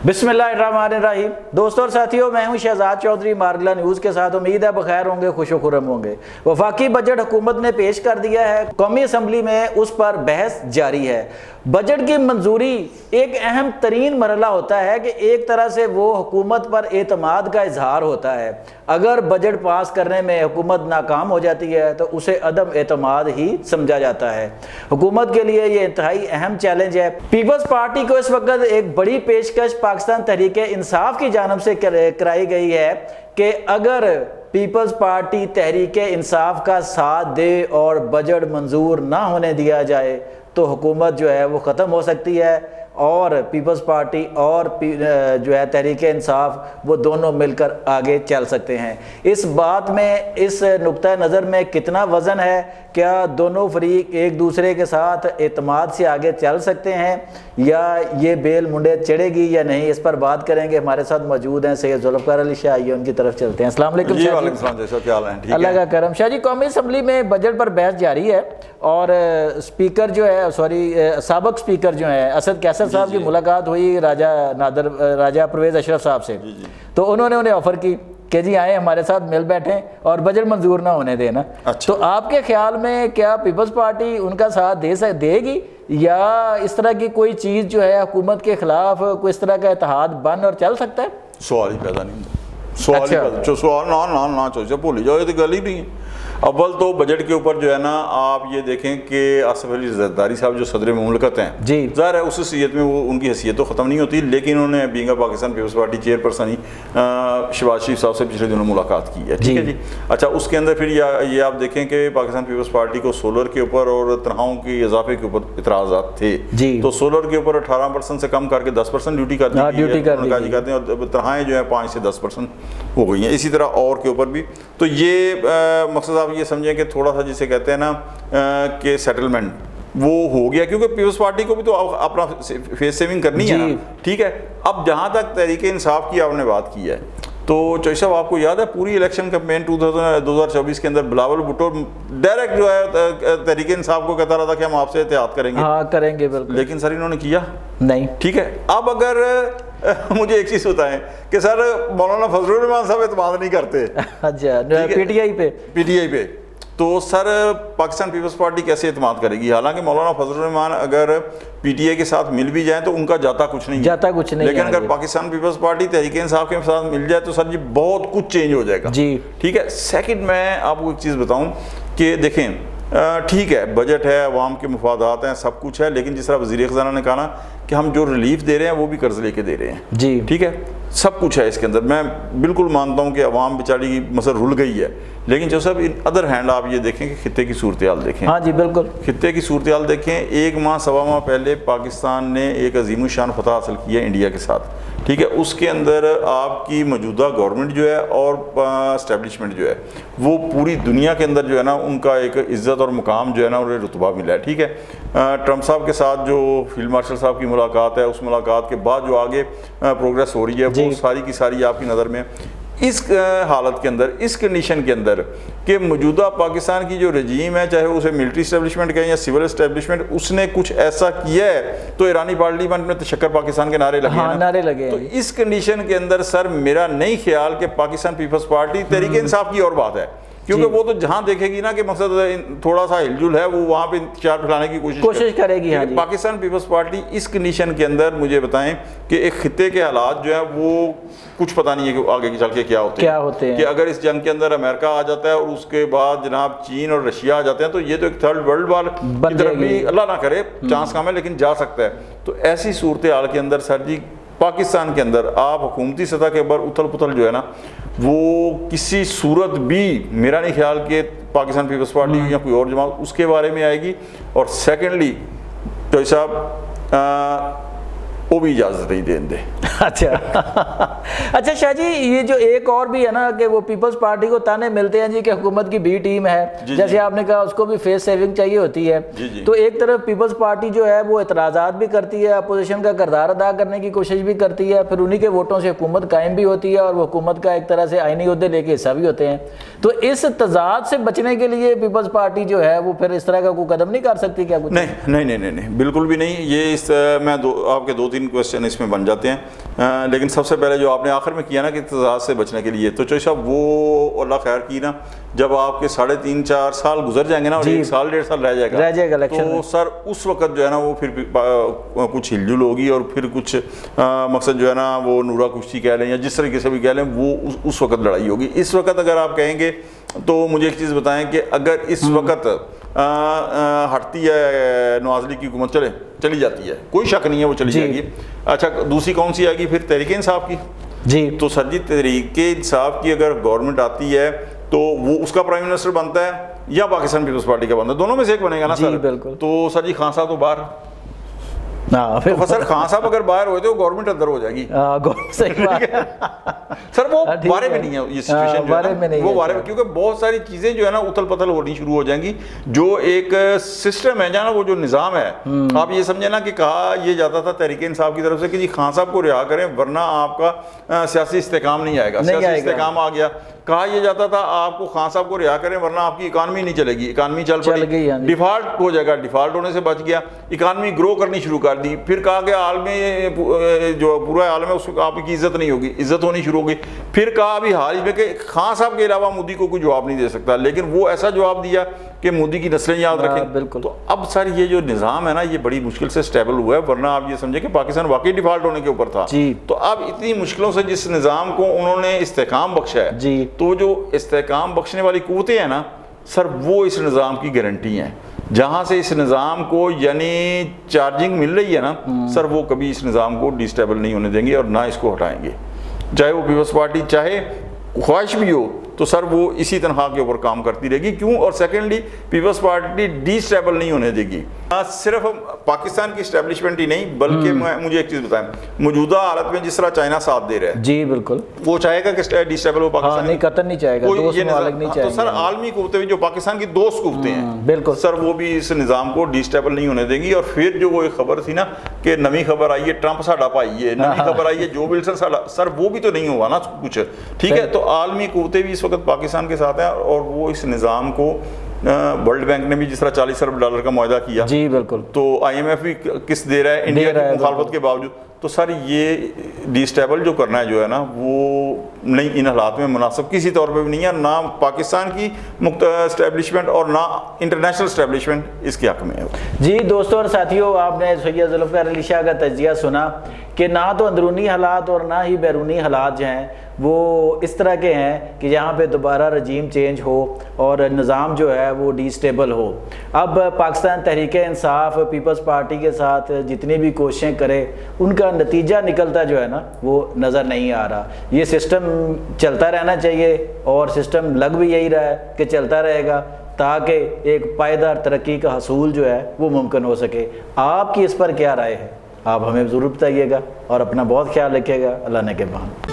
बिस्मिल्लाहिर्रहमानिर्रहीम। दोस्तों और साथियों, मैं हूं शहजाद चौधरी मारगला न्यूज़ के साथ। उम्मीद है बखैर होंगे, खुश खुरम होंगे। वफाकी बजट हुकूमत ने पेश कर दिया है, कौमी असम्बली में उस पर बहस जारी है। बजट की मंजूरी एक अहम तरीन मरहला होता है कि एक तरह से वो हुकूमत पर एतमाद का इजहार होता है। अगर बजट पास करने में हुकूमत नाकाम हो जाती है तो उसे अदम एतमाद ही समझा जाता है। हुकूमत के लिए ये इंतहाई अहम चैलेंज है। पीपल्स पार्टी को इस वक्त एक बड़ी पेशकश पाकिस्तान तहरीके इंसाफ की जानब से कराई गई है कि अगर पीपल्स पार्टी तहरीके इंसाफ का साथ दे और बजट मंजूर ना होने दिया जाए तो हुकूमत जो है वो ख़त्म हो सकती है और पीपल्स पार्टी और जो है तहरीक इंसाफ वो दोनों मिलकर आगे चल सकते हैं। इस बात में, इस नुक्ता नज़र में कितना वज़न है? क्या दोनों फरीक एक दूसरे के साथ एतमाद से आगे चल सकते हैं या ये बेल मुंडे चढ़ेगी या नहीं? इस पर बात करेंगे। हमारे साथ मौजूद हैं सैयद जुल्फ़िकार अली शाह, आइए उनकी तरफ चलते हैं। अस्सलाम वालेकुम। अल्लाह का करम। शाह जी, कौमी असम्बली में बजट पर बहस जारी है और स्पीकर जो है, साबिक़ स्पीकर जो है असद कैसर साहब की मुलाकात हुई राजा परवेज़ अशरफ साहब से। तो उन्होंने उन्हें ऑफ़र की कि जी आए हमारे साथ मिल बैठें और बजट मंजूर ना होने देना। अच्छा। तो आपके ख्याल में क्या पीपल्स पार्टी उनका साथ देगी या इस तरह की कोई चीज़ जो है हुकूमत के खिलाफ कोई इस तरह का इत्तेहाद बन और चल सकता है? सवाल ही पैदा नहीं होता। सवाल ना भूल जाओ, ये तो गल ही नहीं है। अव्वल तो बजट के ऊपर जो है ना, आप ये देखें कि आसिफ अली जरदारी साहब जो सदर मुमलकत हैं, जी ज़ाहिर है उस हैसियत में वो उनकी हैसियत तो ख़त्म नहीं होती, लेकिन उन्होंने being Pakistan Peoples Party chairperson ही शहबाज शरीफ साहब से पिछले दिनों मुलाकात की है। ठीक है जी। अच्छा, उसके अंदर फिर ये आप देखें कि पाकिस्तान पीपल्स पार्टी को सोलर के ऊपर और तनख्वाहों के इजाफे के ऊपर इतराज़ात थे जी। तो सोलर के ऊपर 18% से कम करके 10% ड्यूटी कर दी हैं और तनख्वाहें जो है 5 से 10% हो गई हैं। इसी तरह और के ऊपर भी। तो ये मकसद आप ये समझें कि थोड़ा सा जिसे कहते हैं ना कि सेटलमेंट वो हो गया, क्योंकि पीपल्स पार्टी को भी तो अपना फेस सेविंग करनी है ना। ठीक है। अब जहाँ तक तहरीक इंसाफ की आपने बात की है, तो चौधरी साहब आपको याद है पूरी इलेक्शन कैंपेन 2024 के अंदर बिलावल भुट्टो डायरेक्ट जो है तहरीक इंसाफ को कहता रहा था कि हम आपसे एहतियात करेंगे। हाँ, करेंगे बिल्कुल। लेकिन सर इन्होंने किया नहीं। ठीक है। अब अगर मुझे एक चीज़ बताएं कि सर मौलाना फजलुर रहमान साहब एतमाद नहीं करते अच्छा पीटीआई पे, तो सर पाकिस्तान पीपल्स पार्टी कैसे एतमाद करेगी? हालांकि मौलाना फजलुर रहमान अगर पीटीआई के साथ मिल भी जाए तो उनका जाता कुछ नहीं, लेकिन अगर पाकिस्तान पीपल्स पार्टी तहरीक इंसाफ के साथ मिल जाए तो सर जी बहुत कुछ चेंज हो जाएगा जी। ठीक है। सेकंड, मैं आपको एक चीज़ बताऊं कि देखें, ठीक है बजट है, अवाम के मुफादात हैं, सब कुछ है, लेकिन जिस तरह वज़ीर ख़ज़ाना ने कहा ना कि हम जो रिलीफ दे रहे हैं वो भी कर्ज लेके दे रहे हैं जी। ठीक है। सब कुछ है इसके अंदर। मैं बिल्कुल मानता हूँ कि अवाम बेचारी की मसर रुल गई है, लेकिन जो सब इन अदर हैंड आप ये देखें कि खित्ते की सूरत हाल देखें। हाँ जी बिल्कुल। खित्ते की सूरत हाल देखें। एक माह सवा माह पहले पाकिस्तान ने एक अजीम शान फतह हासिल की है इंडिया के साथ। ठीक है। उसके अंदर आपकी मौजूदा गवर्नमेंट जो है और इस्टेब्लिशमेंट जो है वो पूरी दुनिया के अंदर जो है ना उनका एक इज़्ज़त और मुकाम जो है ना उन्हें रुतबा मिला है। ठीक है। ट्रंप साहब के साथ जो फील्ड मार्शल साहब की मुलाकात है, उस मुलाकात के बाद जो आगे प्रोग्रेस हो रही है वो सारी की सारी आपकी नज़र में इस हालत के अंदर, इस कंडीशन के अंदर कि मौजूदा पाकिस्तान की जो रजीम है, चाहे उसे मिलिट्री इस्टेब्लिशमेंट कहें या सिविल इस्टेब्लिशमेंट, उसने कुछ ऐसा किया है तो ईरानी पार्लियामेंट में तशक्कर पाकिस्तान के नारे लगे हैं। नारे लगे। तो इस कंडीशन के अंदर सर मेरा नहीं ख्याल कि पाकिस्तान पीपल्स पार्टी तहरीक इंसाफ की और बात है, क्योंकि वो तो जहां देखेगी ना कि मकसद थोड़ा सा हिलजुल है, वो वहां पे इंतजार फैलाने की कोशिश करेगी। हाँ, पाकिस्तान पीपल्स पार्टी इस कंडीशन के अंदर मुझे बताएं कि एक खित्ते के हालात जो है वो कुछ पता नहीं है कि आगे चल के क्या होते हैं कि अगर इस जंग के अंदर अमेरिका आ जाता है और उसके बाद जनाब चीन और रशिया आ जाते हैं तो ये तो एक थर्ड वर्ल्ड वार की तरफ भी अल्लाह ना करे चांस कम है, लेकिन जा सकता है। तो ऐसी सूरत हाल के अंदर सर जी पाकिस्तान के अंदर आप हुकूमती सतह के ऊपर उथल पुथल जो है ना वो किसी सूरत भी मेरा नहीं ख्याल कि पाकिस्तान पीपल्स पार्टी या कोई और जमात उसके बारे में आएगी। और सेकेंडली तो साहब वो भी इजाज़त नहीं देंगे। अच्छा शाह जी, ये जो एक और भी है ना कि वो पीपल्स पार्टी को ताने मिलते हैं जी कि हुकूमत की बी टीम है, जैसे आपने कहा उसको भी फेस सेविंग चाहिए होती है। तो एक तरफ पीपल्स पार्टी जो है वो एतराज़ात भी करती है, अपोजिशन का किरदार अदा करने की कोशिश भी करती है, फिर उन्हीं के वोटों से हुकूमत कायम भी होती है और वो हुकूमत का एक तरह से आईनी ओहदे लेके हिस्सा भी होते हैं। तो इस तजाद से बचने के लिए पीपल्स पार्टी जो है वो फिर इस तरह का कोई कदम नहीं कर सकती क्या? कुछ नहीं, बिल्कुल भी नहीं। ये इस मैं आपके 2-3 3 کویسچن اس میں بن جاتے ہیں، لیکن سب سے پہلے جو آپ نے آخر میں کیا نا کہ تضاد سے بچنے کے لیے، تو چوہدری صاحب وہ اللہ خیر کی نا، جب آپ کے 3.5-4 سال گزر جائیں گے نا اور 1 سال 1.5 سال رہ جائے گا تو سر اس وقت جو ہے نا وہ پھر کچھ ہل جل ہوگی، اور پھر کچھ مقصد جو ہے نا وہ نورا کشتی کہہ لیں یا جس طریقے سے بھی کہہ لیں، وہ اس وقت لڑائی ہوگی۔ اس وقت اگر آپ کہیں گے تو مجھے ایک چیز بتائیں کہ اگر اس وقت ہٹتی ہے نواز لیگ کی حکومت، چلی جاتی ہے، کوئی شک نہیں ہے وہ چلی جائے گی، اچھا دوسری کون سی آئے گی؟ پھر تحریک انصاف کی۔ جی تو سر جی تحریک انصاف کی اگر گورنمنٹ آتی ہے تو وہ اس کا پرائم منسٹر بنتا ہے یا پاکستان پیپلز پارٹی کا بنتا ہے، دونوں میں سے ایک بنے گا نا سر؟ بالکل۔ تو سر جی خان صاحب تو باہر، تو سر خان صاحب اگر باہر ہوئے تو گورنمنٹ اندر ہو جائے گی۔ سر وہ بارے میں نہیں ہے یہ سچویشن، وہ بارے میں، کیونکہ بہت ساری چیزیں جو ہے نا اتل پتل ہونی شروع ہو جائیں گی۔ جو ایک سسٹم ہے جہاں وہ جو نظام ہے، آپ یہ سمجھیں نا کہ کہا یہ جاتا تھا تحریک انصاف کی طرف سے کہ جی خان صاحب کو رہا کریں ورنہ آپ کا سیاسی استحکام نہیں آئے گا، سیاسی استحکام آ گیا۔ کہا یہ جاتا تھا آپ کو خان صاحب کو رہا کریں ورنہ آپ کی اکانومی نہیں چلے گی، اکانومی چل پڑی، ڈیفالٹ ہو جائے گا، ڈیفالٹ ہونے سے بچ گیا، اکانومی گرو کرنی شروع کر دی۔ پھر کہا کہ عالم جو پورا عالم ہے اس کو آپ کی عزت نہیں ہوگی، عزت ہونی شروع ہوگی۔ پھر کہا ابھی حال ہی میں کہ خان صاحب کے علاوہ مودی کو کوئی جواب نہیں دے سکتا، لیکن وہ ایسا جواب دیا کہ مودی کی نسلیں یاد رکھیں۔ بالکل۔ تو اب سر یہ جو نظام ہے نا یہ بڑی مشکل سے سٹیبل ہوا ہے، ورنہ آپ یہ سمجھیں کہ پاکستان واقعی ڈیفالٹ ہونے کے اوپر تھا۔ تو اب اتنی مشکلوں سے جس نظام کو انہوں نے استحکام بخشا ہے، تو جو استحکام بخشنے والی قوتیں ہیں نا سر، وہ اس نظام کی گارنٹی ہیں۔ جہاں سے اس نظام کو یعنی چارجنگ مل رہی ہے نا سر، وہ کبھی اس نظام کو ڈی سٹیبل نہیں ہونے دیں گے اور نہ اس کو ہٹائیں گے، چاہے وہ پیپلز پارٹی چاہے خواہش بھی ہو تو سر وہ اسی تنخواہ کے اوپر کام کرتی رہے گی۔ کیوں؟ اور secondly Peoples Party de stable نہیں ہونے دے گی۔ صرف پاکستان کی اسٹیبلشمنٹ ہی نہیں بلکہ مجھے ایک چیز بتائیں، موجودہ حالت میں جس طرح چائنا ساتھ دے رہا ہے، جی بالکل، وہ چاہے گا کہ ڈی سٹیبل ہو پاکستان؟ نہیں، قطر نہیں چاہے گا، تو سر عالمی قوتیں بھی جو پاکستان کی دوست قوتیں ہیں بالکل سر، وہ بھی اس نظام کو ڈی سٹیبل نہیں ہونے دیں گی۔ اور پھر جو وہ ایک خبر تھی نا کہ نئی خبر آئی ہے ٹرمپ ساڈا پائی ہے، نئی خبر آئی ہے جو ولسن ساڈا، سر وہ بھی تو نہیں ہوا نا کچھ، ٹھیک ہے؟ تو عالمی قوتیں بھی اس وقت پاکستان کے ساتھ ہیں، اور وہ اس نظام کو ورلڈ بینک نے بھی جس طرح $40 ارب کا معاہدہ کیا، جی بالکل، تو IMF بھی قسط دے رہا ہے انڈیا کی مخالفت کے باوجود۔ تو سر یہ ڈی سٹیبل جو کرنا ہے جو ہے نا وہ نہیں، ان حالات میں مناسب کسی طور پہ بھی نہیں ہے، نہ پاکستان کی اسٹیبلشمنٹ اور نہ انٹرنیشنل اسٹیبلشمنٹ اس کے حق میں ہے۔ جی دوستوں اور ساتھیوں، آپ نے سید ذوالفقار علی شاہ کا تجزیہ سنا کہ نہ تو اندرونی حالات اور نہ ہی بیرونی حالات جو ہیں وہ اس طرح کے ہیں کہ جہاں پہ دوبارہ رجیم چینج ہو اور نظام جو ہے وہ ڈی سٹیبل ہو۔ اب پاکستان تحریک انصاف پیپلز پارٹی کے ساتھ جتنی بھی کوششیں کرے ان کا نتیجہ نکلتا جو ہے نا وہ نظر نہیں آ رہا۔ یہ سسٹم چلتا رہنا چاہیے اور سسٹم لگ بھی یہی رہا ہے کہ چلتا رہے گا تاکہ ایک پائیدار ترقی کا حصول جو ہے وہ ممکن ہو سکے۔ آپ کی اس پر کیا رائے ہے؟ آپ ہمیں ضرور بتائیے گا اور اپنا بہت خیال رکھیے گا۔ اللہ نے کے بہان۔